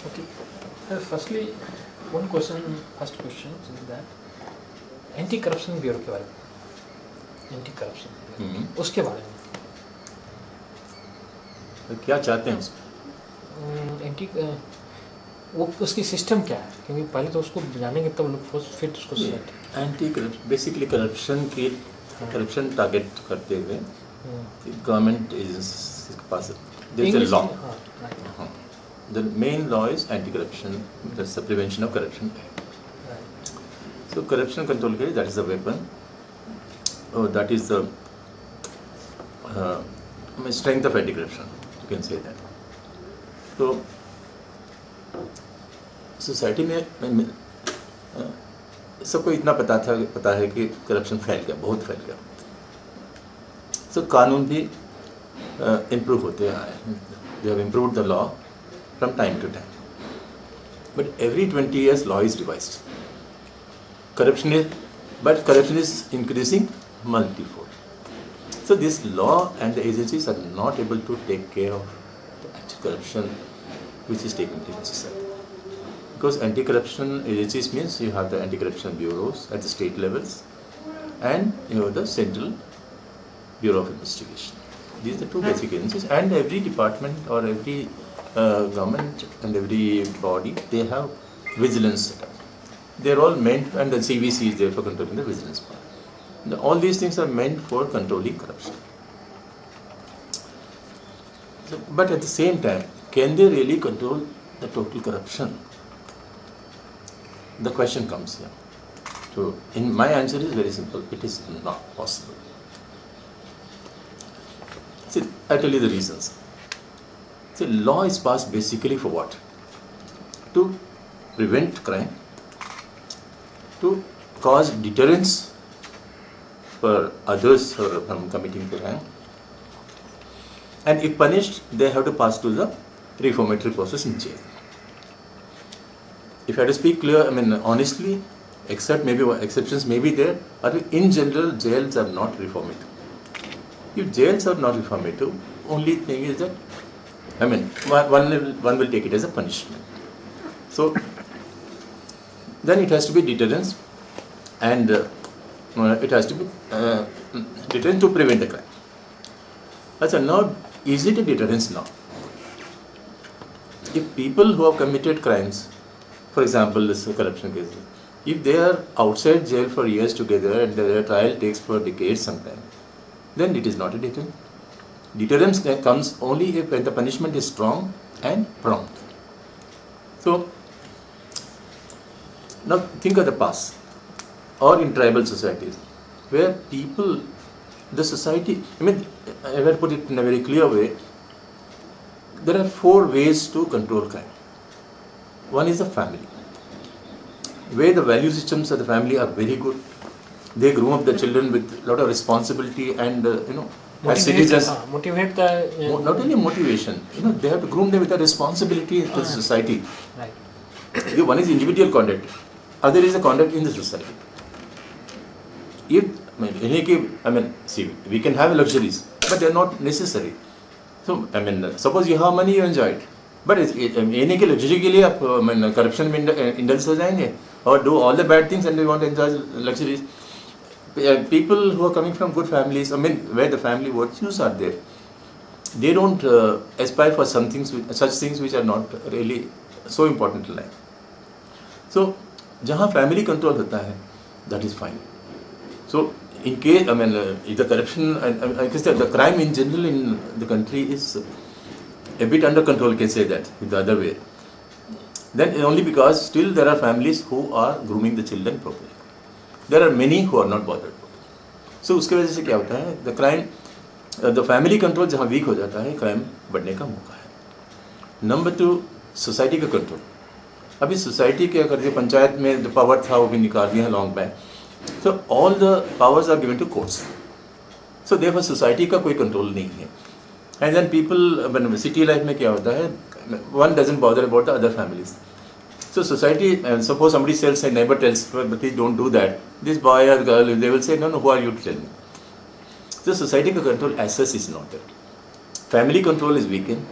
Okay. Firstly, first question is that anti-corruption bureau के बारे में, एंटी-करप्शन उसके बारे में तो क्या चाहते हैं उसमें? वो उसकी सिस्टम क्या है? क्योंकि पहले तो उसको जानेंगे तब लोग फिर उसको anti corruption basically corruption target करते हुए गवर्नमेंट एजेंसीज के पास there is a law. The main law is anti-corruption, that's the Prevention of Corruption Act. Right. So corruption control के that is the weapon, that is the strength of anti-corruption, you can say that. So society में सबको इतना पता है कि corruption फैल गया, बहुत फैल गया. So कानून भी इम्प्रूव होते आए हैं. They have improved the law from time to time, but every 20 years law is revised. Corruption is increasing multifold. So this law and the agencies are not able to take care of the anti-corruption which is taking place in society. Because anti-corruption agencies means you have the anti-corruption bureaus at the state levels and you have the Central Bureau of Investigation. These are the two basic agencies, and every department or every government and every body, they have vigilance set up. They're all meant, and the CVC is there for controlling the vigilance part. All these things are meant for controlling corruption. So, but at the same time, can they really control the total corruption? The question comes here. So, my answer is very simple. It is not possible. See, I tell you the reasons. See, law is passed basically for what? To prevent crime, to cause deterrence for others from committing crime, and if punished, they have to pass to the reformatory process in jail. If I have to speak clear, honestly, except maybe exceptions may be there, but in general, jails are not reformative. If jails are not reformative, only thing is that one will take it as a punishment. So then it has to be deterrence, and it has to be deterrence to prevent the crime. So now, is it a deterrence now? If people who have committed crimes, for example, this corruption case, if they are outside jail for years together and their trial takes for decades sometimes, then it is not a deterrence. Deterrence comes only when the punishment is strong and prompt. So, now think of the past, or in tribal societies, where people, the society, I will put it in a very clear way, there are 4 ways to control crime. One is the family, where the value systems of the family are very good. They groom up the children with a lot of responsibility and, as citizens. Motivate the... Not only motivation, they have to groom them with a responsibility to the society. Right. One is individual conduct, other is the conduct in the society. See, we can have luxuries, but they are not necessary. So, suppose you have money, you enjoy it. But any luxury के लिए आप corruption में indulge हो जाएंगे, or do all the bad things and they want to enjoy luxuries. People who are coming from good families, where the family virtues are there, they don't aspire for such things which are not really so important in life. So, जहाँ family control होता है, that is fine. So, in case, if the corruption, the crime in general in the country is a bit under control, you can say that, the other way. Then only because still there are families who are grooming the children properly. There are many who are not bothered. So उसके वजह से क्या होता है, the crime, the family control जहाँ weak हो जाता है, crime बढ़ने का मौका है. Number 2, society का control. अभी society क्या करती है, पंचायत में जो power था वो भी निकाल दिया है long back. So all the powers are given to courts. So therefore society का कोई control नहीं है. And then people, city life में क्या होता है, one doesn't bother about the other families. So society, suppose somebody tells, a neighbor tells, but please don't do that. This boy or girl, they will say, no, who are you to tell me? So society control as such is not there. Family control is weakened.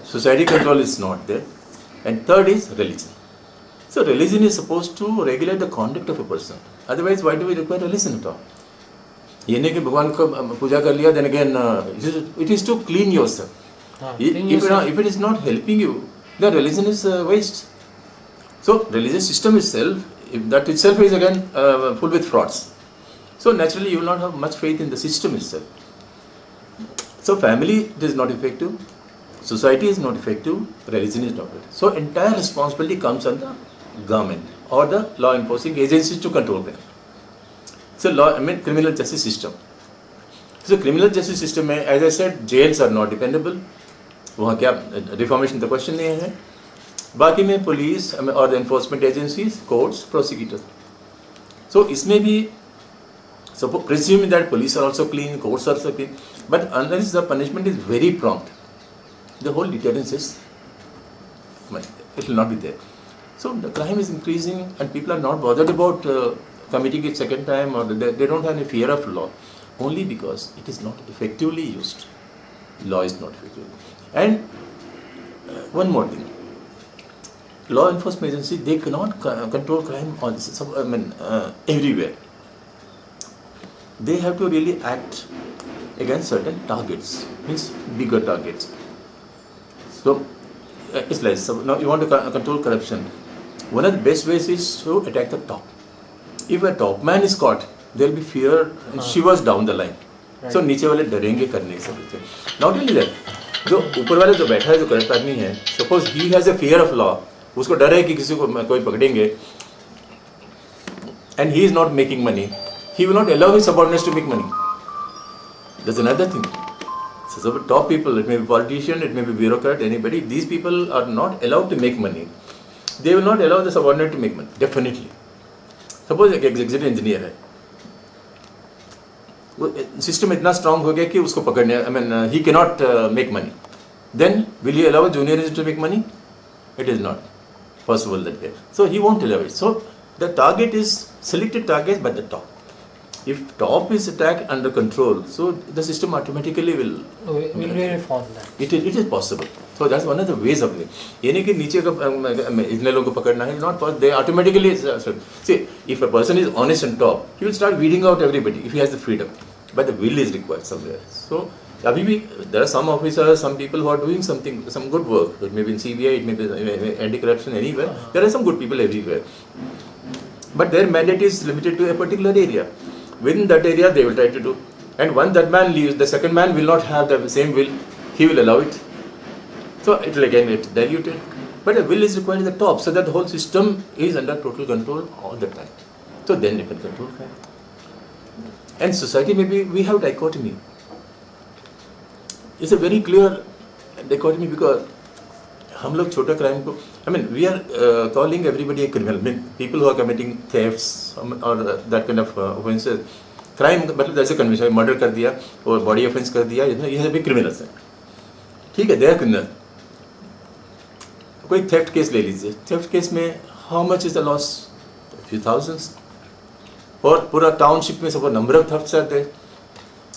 Society control is not there. And third is religion. So religion is supposed to regulate the conduct of a person. Otherwise, why do we require religion at all? ये नहीं कि भगवान को पूजा कर लिया, then again it is to clean yourself. If it is not helping you, then religion is waste. So religious system itself, if that itself is again full with frauds. So naturally you will not have much faith in the system itself. So family is not effective, society is not effective, religion is not effective. So entire responsibility comes on the government or the law enforcing agencies to control them. So criminal justice system. So criminal justice system में, as I said, jails are not dependable. वहाँ क्या reformation the question नहीं है. बाकी में police or the enforcement agencies, courts, prosecutors. So इसमें भी suppose presume that police are also clean, courts are also clean, but unless the punishment is very prompt, the whole deterrence is, it will not be there. So the crime is increasing and people are not bothered about committing it second time, or they don't have any fear of law, only because it is not effectively used. Law is not effective. And one more thing, law enforcement agency, they cannot control crime on everywhere. They have to really act against certain targets, means bigger targets. So it's like, so now you want to control corruption. One of the best ways is to attack the top. If a top man is caught, there will be fear and shivers down the line. So नीचे वाले डरेंगे करने से. Not only that, जो ऊपर वाले जो बैठा है, जो corrupt आदमी है, suppose he has a fear of law, उसको डर है कि किसी को कोई पकड़ेंगे, and he is not making money, he will not allow his subordinates to make money. That's another thing. So top people, it may be politician, it may be bureaucrat, anybody, these people are not allowed to make money. They will not allow the subordinate to make money, definitely. Suppose एक executive engineer है, system इतना strong हो गया कि उसको पकड़ने, he cannot make money. Then will he allow a junior engineer to make money? It is not possible that way. So he won't allow it. So the target is selected targets by the top. If top is attacked under control, so the system automatically will reform that. It is possible. So that's one of the ways of it. ये नहीं कि नीचे का इतने लोगों को पकड़ना है, not possible. They automatically see, if a person is honest and top, he will start weeding out everybody if he has the freedom. But the will is required somewhere. So अभी भी there are some officers, some people who are doing something, some good work. It may be in CBI, it may be anti-corruption, anywhere. There are some good people everywhere. But their mandate is limited to a particular area. Within that area, they will try to do. And once that man leaves, the second man will not have the same will. He will allow it. So it will again get diluted. But a will is required at the top, so that the whole system is under total control all the time. So then you can control crime. And society, maybe we have dichotomy. It's a very clear dichotomy because हम लोग छोटा crime को, we are calling everybody a criminal. People who are committing thefts or that kind of offences, crime मतलब जैसे conviction, murder कर दिया और body offense कर दिया, ये सभी criminals हैं. ठीक है, they are criminal. कोई theft case ले लीजिए. Theft case में how much is the loss? A few thousands. और पूरा township में suppose number of thefts are there,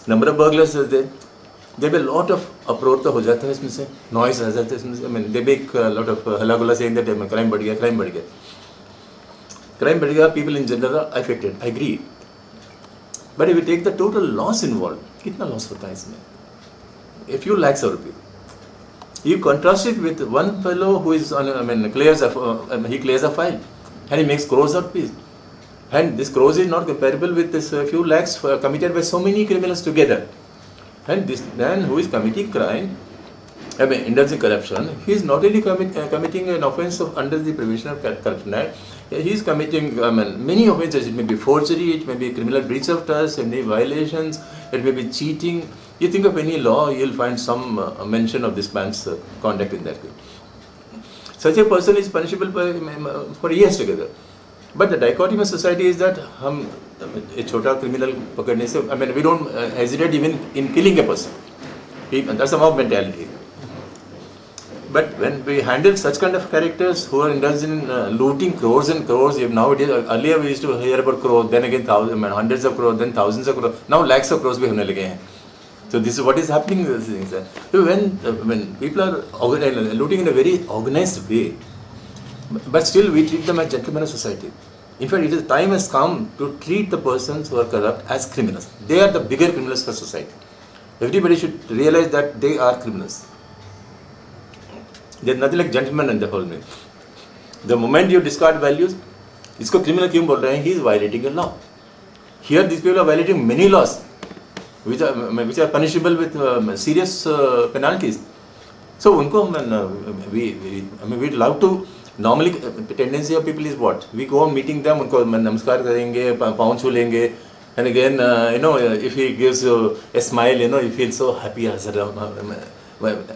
number of burglars are there. There will be a lot of uproar तो हो जाता है इसमें से, noise आ जाता है इसमें से. They make a lot of हल्ला गुल्ला saying that crime बढ़ गया, crime बढ़ गया. Crime बढ़ गया, people in general are affected. I agree. But if you take the total loss involved, कितना loss होता है इसमें? A few lakhs of rupees. You contrast it with one fellow who is on, clears he clears a file and he makes crores of rupees. And this crores is not comparable with this few lakhs committed by so many criminals together. And this man who is committing crime, indulging corruption, he is not only committing an offence under the Prevention of Corruption Act, he is committing many offences. It may be forgery, it may be criminal breach of trust, it may be violations, it may be cheating. You think of any law, you will find some mention of this man's conduct in that way. Such a person is punishable for years together. But the dichotomy of society is that हम एक छोटा criminal पकड़ने से, we don't hesitate even in killing a person. That's a mob mentality. But when we handle such kind of characters who are indulged in looting crores and crores, nowadays, earlier we used to hear about crores, then again hundreds of crores, then thousands of crores, now lakhs of crores भी होने लगे हैं. So this is what is happening in these things. So when people are looting in a very organized way, But still we treat them as gentlemen of society. In fact, it is time has come to treat the persons who are corrupt as criminals. They are the bigger criminals for society. Everybody should realize that they are criminals. There is nothing like gentleman in the whole thing. The moment you discard values, इसको criminal क्यों बोल रहे हैं? He is violating a law. Here these people are violating many laws, which are punishable with serious penalties. So उनको we love to. Normally tendency of people is what? We go on meeting them, उनको नमस्कार करेंगे, पाँव छू लेंगे, and again if he gives you a smile, you feel so happy. I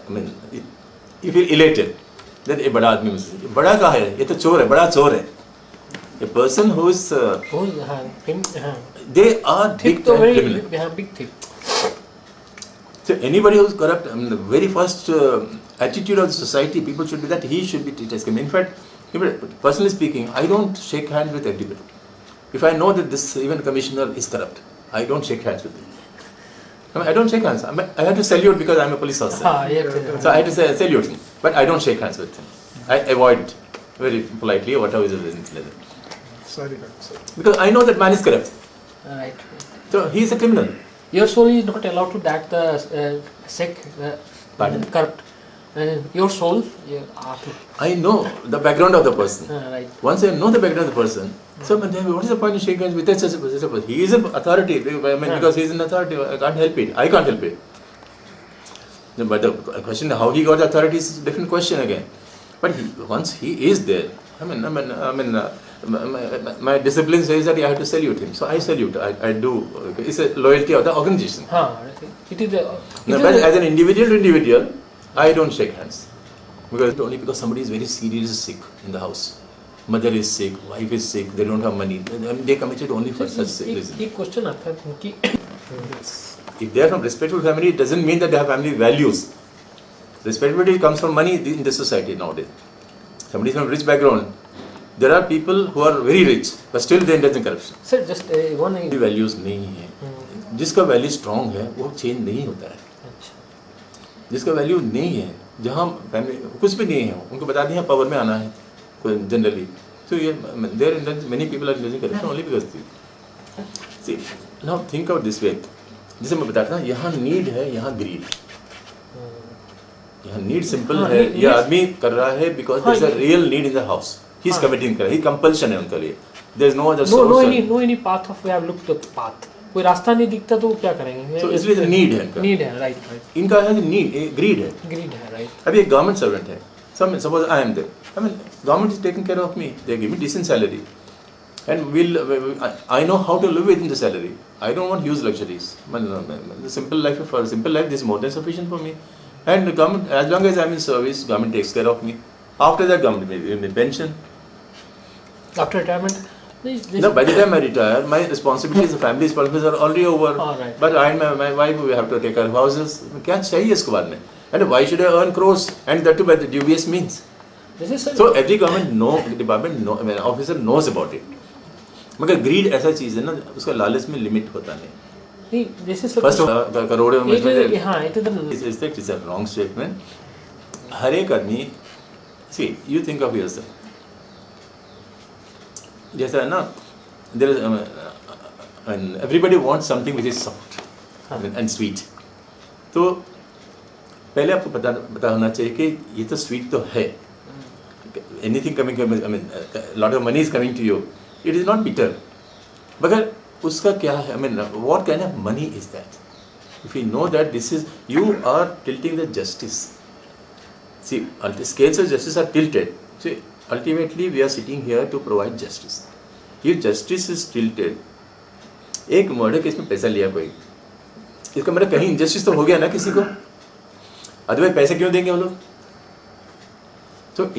mean, you feel elated. That ये बड़ा आदमी मुझसे, बड़ा कहाँ है? ये तो चोर है, बड़ा चोर है. A person who is they are big time criminal. Big thief. So anybody who is corrupt, the very first attitude of the society, people should be that he should be treated as criminal. In fact, personally speaking, I don't shake hands with everybody. If I know that this even commissioner is corrupt, I don't shake hands with him. I don't shake hands. I have to salute because I'm a police officer. So I have to salute him, but I don't shake hands with him. I avoid it very politely, whatever is the reason. Sorry. Because I know that man is corrupt. Right. So he is a criminal. Your soul is not allowed to that the corrupt. Your soul. I know the background of the person. Right. Once I know the background of the person, so what is the point of shaking hands with such a person? He is an authority. I mean, because he is an authority, I can't help it. I can't help it. But the question how he got the authority is a different question again. But once he is there, my discipline says that I have to salute him. So I salute. I do. It's a loyalty of the organization. It is But as an individual to individual, I don't shake hands. Because only because somebody is very seriously sick in the house. Mother is sick, wife is sick, they don't have money. They committed only for such reason. एक question आता है कि if they are from respectful family, it doesn't mean that they have family values. Respectability comes from money in this society nowadays. Somebody is from rich background. There are people who are very rich, but still they indulge in corruption. Sir, just one. Values नहीं है. जिसका value strong है वो change नहीं होता है. जिसका value नहीं है, जहाँ फैमिली कुछ भी नहीं है, उनको बता दिया पावर में आना है generally. So there many people are using corruption only because see now think out this way. जैसे मैं बताता था यहाँ नीड है, यहाँ ग्रीड. यहाँ नीड सिंपल है, ये आदमी कर रहा है because there is a real need in the house. He is committing कर रहा है, he compulsion है उनके लिए. There is no other source. No any path of we have looked the path. कोई रास्ता नहीं दिखता तो क्या करेंगे? So इसलिए नीड है इनका. नीड है, right. इनका है नीड, ग्रीड है. ग्रीड है, right. अभी एक गवर्नमेंट सर्वेंट है. Suppose I am there. I mean, government is taking care of me. They give me decent salary, and I know how to live within the salary. I don't want huge luxuries. The simple life, for simple life, this is more than sufficient for me. And the government, as long as I'm in service, government takes care of me. After that, government may give me pension. After retirement. No, by the time I retire, my responsibilities, the family's responsibilities are already over. Right. But I and my wife, we have to take care of houses. क्या चाहिए इसके बाद में? And why should I earn crores? And that too by the dubious means. So every government department officer knows about it. मगर greed ऐसा चीज़ है ना, उसका लालच में limit होता नहीं. First करोड़ों में it's a wrong statement. हर एक आदमी, see, you think of yourself. जैसा है ना, there is and everybody wants something which is soft and sweet. तो पहले आपको पता होना चाहिए कि ये तो स्वीट तो है. Anything coming, I mean, lot of money is coming to you. It is not bitter. मगर उसका क्या है? I mean, what kind of money is that? If you know that this is, you are tilting the justice. See, scales of justice are tilted. See, ultimately we are sitting here to provide justice. If justice is tilted, एक murder case में पैसा लिया कोई, इसका मतलब कहीं injustice तो हो गया ना किसी को. अदरवाइज पैसे क्यों देंगे वो लोग?